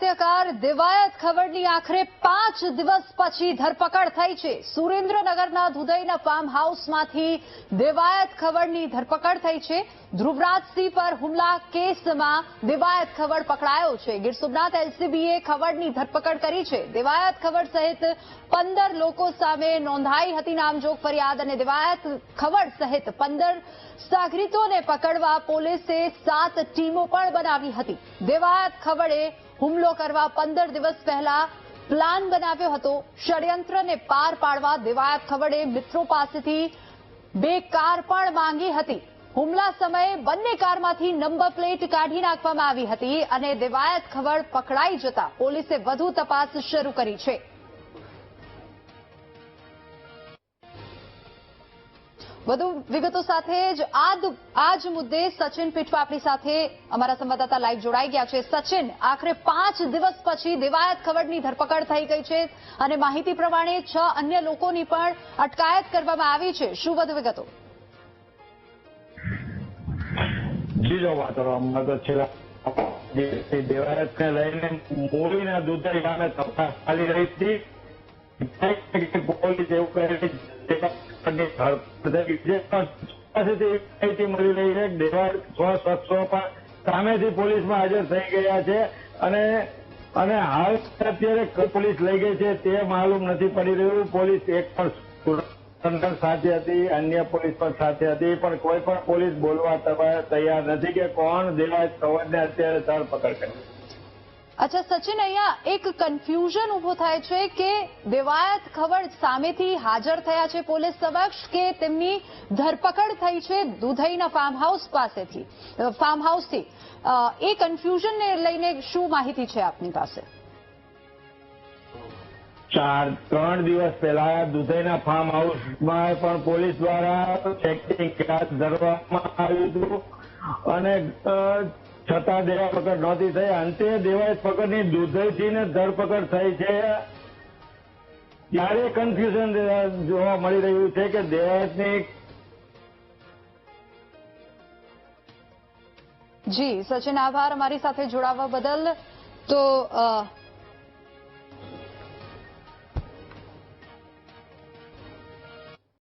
હત્યાકાર દેવાયત ખવડની આખરે 5 દિવસ પછી ધરપકડ થઈ છે। સુરેન્દ્રનગરના દુધઈના ફાર્મ હાઉસમાંથી દેવાયત ખવડની ધરપકડ થઈ છે। ધ્રુવરાજસિંહ પર હુમલા કેસમાં દેવાયત ખવડ પકડાયો છે। ગીર સોમનાથ એલસીબીએ ખવડની ધરપકડ કરી છે। દેવાયત ખવડ સહિત 15 લોકો સામે નોંધાઈ હતી નામજોગ ફરિયાદ અને દેવાયત ખવડ સહિત 15 સાગરીતોને પકડવા પોલીસે 7 ટીમો પણ બનાવી હતી। દેવાયત ખવડે હુમલો કરવા 15 દિવસ પહેલા પ્લાન બનાવ્યો હતો। ષડયંત્રને પાર પાડવા દેવાયત ખવડે મિત્રો પાસેથી 2 કાર પણ માંગી હતી। હુમલા સમયે બંને કારમાંથી નંબર પ્લેટ કાઢી નાખવામાં આવી હતી અને દેવાયત ખવડ પકડાઈ જતા પોલીસે વધુ તપાસ શરૂ કરી છે। વધુ વિગતો સાથે જ આ જ મુદ્દે સચિન પીઠવા આપણી સાથે અમારા સંવાદદાતા લાઈવ જોડાઈ ગયા છે। સચિન, આખરે 5 દિવસ પછી દેવાયત ખવડની ધરપકડ થઈ ગઈ છે અને માહિતી પ્રમાણે 6 અન્ય લોકોની પણ અટકાયત કરવામાં આવી છે। શું વધુ વિગતો? બીજો વાત કરવામાં તો છેલ્લા દેવાયતને લઈને મૂળીના દુધઈ ગામે તપાસ ચાલી રહી હતી। પોલીસ એવું કહે છે મળી રહી છે। દેવાયત 6 શખ્સો પણ સામેથી પોલીસમાં હાજર થઈ ગયા છે અને હાલ અત્યારે પોલીસ લઈ ગઈ છે તે માલુમ નથી પડી રહ્યું। પોલીસ એક પણ સાથે હતી, અન્ય પોલીસ પણ સાથે હતી, પણ કોઈ પણ પોલીસ બોલવા તૈયાર નથી કે કોણ દેવાયત ખવડને અત્યારે ધરપકડ કરી। અચ્છા સચિન, અહીંયા એક કન્ફ્યુઝન ઉભો થાય છે કે દેવાયત ખવડ સામેથી હાજર થયા છે પોલીસ સમક્ષ કે તેમની ધરપકડ થઈ છે દુધઈના ફાર્મ હાઉસથી। એ કન્ફ્યુઝનને લઈને શું માહિતી છે આપની પાસે? 3 દિવસ પહેલા દુધઈના ફાર્મ હાઉસમાં પણ પોલીસ દ્વારા ચેકિંગ હાથ ધરવામાં આવ્યું હતું અને છતાં ધરપકડ નહોતી થઈ। અંતે દેવાયત પકડની દુધઈથી ધરપકડ થઈ છે। ત્યારે કન્ફ્યુઝન જોવા મળી રહ્યું છે કે દેવાયતની જી સચિન, આભાર અમારી સાથે જોડાવા બદલ। તો